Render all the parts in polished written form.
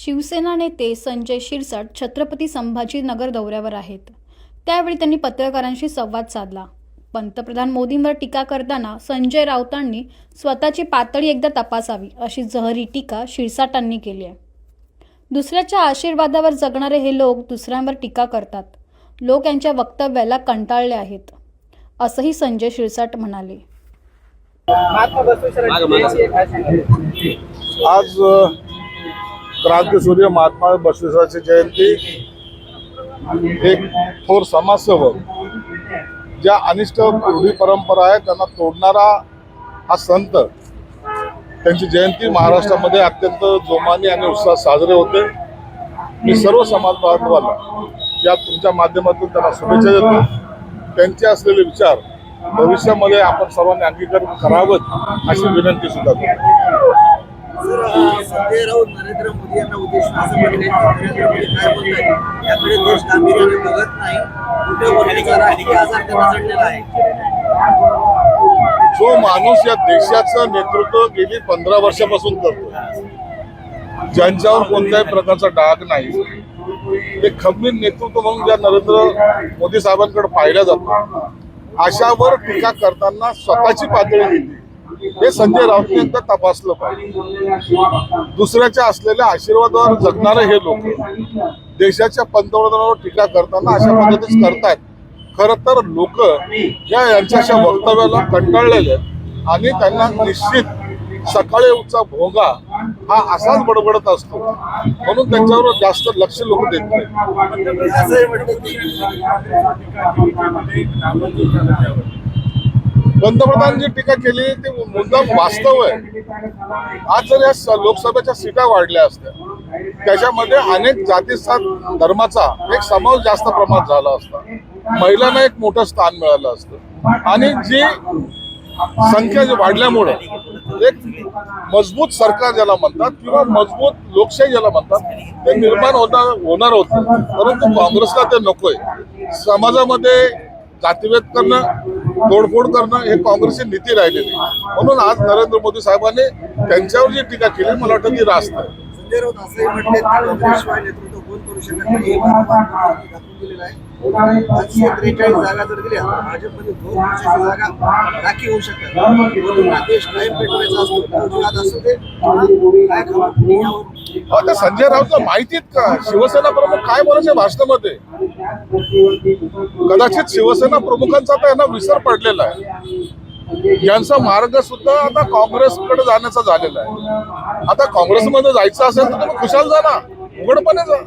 शिवसेना नेते संजय शिरसाट छत्रपती संभाजीनगर दौऱ्यावर आहेत। त्यावेळी त्यांनी पत्रकारांशी संवाद साधला। पंतप्रधान मोदींवर टीका करताना संजय राऊतांनी स्वतःची पातळी एकदा तपासावी अशी जहरी टीका शिरसाटांनी केली आहे। दुसऱ्याच्या आशीर्वादावर जगणारे हे लोक दुसऱ्यांवर टीका करतात। लोक यांच्या वक्तव्याला कंटाळले आहेत असंही संजय शिरसाट म्हणाले। आज क्रांतीसूर्य महात्मा बसवेश्वराची जयंती, एक थोर समाजसेवक, ज्या अनिष्ट रूढी परंपरा आहे त्यांना तोडणारा हा संत, त्यांची जयंती महाराष्ट्रामध्ये अत्यंत जोमाने आणि उत्साहात साजरे होते। मी सर्व समाज बांधवांना या तुमच्या माध्यमातून त्यांना शुभेच्छा देतो। त्यांचे असलेले विचार भविष्यामध्ये आपण सर्वांनी अंगीकार करावेत अशी विनंती सुद्धा करतो। संजय राऊत नरेंद्र मोदी यांना उद्देशून असं म्हणले की नरेंद्र मोदी काय बोलतात याकडे देश गांभीर्याने बघत नाही, कुठे वर्गाचा राजकीय आजार त्यांना जडलेला आहे। जो माणूस या देशाचं नेतृत्व गेली 15 वर्षापासून करतो, ज्यांच्यावर कोणत्याही प्रकारचा डाग नाही, ते खंबीर नेतृत्व म्हणून ज्या नरेंद्र मोदी साहेबांकडे पाहिलं जातं, अशावर टीका करताना स्वतःची पातळी घेतली हे संजय राऊतांनी एकदा तपासलं पाहिजे। दुसऱ्याच्या असलेल्या आशीर्वादावर जगणारे हे लोक देशाच्या पंतप्रधानावर टीका करताना अशा पद्धतीच करतायत। खरं तर लोक यांच्या अशा वक्तव्याला कंटाळलेले आहेत आणि त्यांना निश्चित सकाळी उठचा भोगा हा असाच बडबडत असतो, म्हणून त्यांच्यावर जास्त लक्ष लोक देत नाही। पंतप्रधानांची टीका केली ते मुद्दाम वास्तव आहे। आज जर या लोकसभेच्या सीटा वाढल्या असत्या, त्याच्यामध्ये अनेक जातीस्थान धर्माचा एक समावेश जास्त प्रमाणात झाला असता, महिलांना एक मोठं स्थान मिळालं असतं आणि जी संख्या वाढल्यामुळे एक मजबूत सरकार ज्याला म्हणतात किंवा मजबूत लोकशाही ज्याला म्हणतात ते निर्माण होणार होतं। परंतु काँग्रेसला ते नकोय। समाजामध्ये जातीभेद करणं, तोडफोड करणं हे काँग्रेसची नीती राहिलेली, म्हणून आज नरेंद्र मोदी साहेबांनी त्यांच्यावर जी टीका केली मला वाटतं ती रास्त आहे। संजय राऊत असंही म्हटले की काँग्रेसशिवाय नेतृत्व कोण करू शकत नाही, हे दाखवून दिलेलं आहे। 543 जागा जर दिल्या भाजपमध्ये 2 पक्षाची जागा राखी होऊ शकतात, म्हणून देश कायम पेटवायचा असतो, उजवाद असू दे काय खबर। आता संजय राऊतला माहितीत का शिवसेना प्रमुख काय बोलायचे भाषणामध्ये? कदाचित शिवसेना प्रमुखांचा तर यांना विसर पडलेला आहे। यांचा मार्ग सुद्धा आता काँग्रेसकडे जाण्याचा झालेला आहे। आता काँग्रेसमध्ये जायचं असेल तर तुम्ही खुशाल जा ना, उघडपणे जा।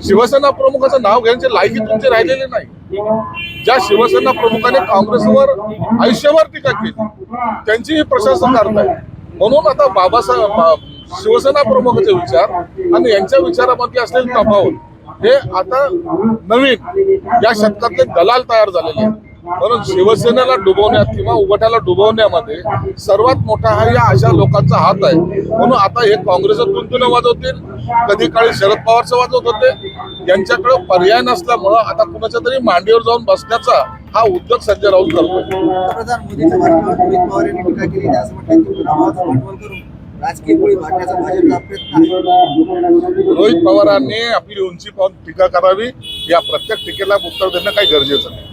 शिवसेना प्रमुखाचं नाव घेण्याची लायकी तुमची राहिलेली नाही। ज्या शिवसेना प्रमुखाने काँग्रेसवर आयुष्यभर टीका केली त्यांची ही प्रशंसा करताय, म्हणून आता बाबासाहेब शिवसेना प्रमुखाचे विचार आणि यांच्या विचारामध्ये असलेले तफावत हे आता नवीन या शतकातले दलाल तयार झालेले आहेत। म्हणून शिवसेनेला डुबवण्यात किंवा उभटाला डुबवण्यामध्ये सर्वात मोठा हा या अशा लोकांचा हात आहे। म्हणून आता हे काँग्रेसचं तुंतुन वाजवतील, कधी काळी शरद पवारचं वाजवत होते। यांच्याकडे पर्याय नसल्यामुळं आता कुणाच्या तरी मांडीवर जाऊन बसण्याचा हा उद्योग संजय राऊत करतो। पंतप्रधान मोदींच्या भाषणावर रोहित पवार यांनी टीका केली, असं म्हटलं की नावाचं भांडवल करून राजकीय गोळी मारण्याचा भाजपचा प्रयत्न आहे। रोहित पवारांनी आपली उंची पाहून टीका करावी, या प्रत्येक टीकेला उत्तर देणं काही गरजेचं नाही।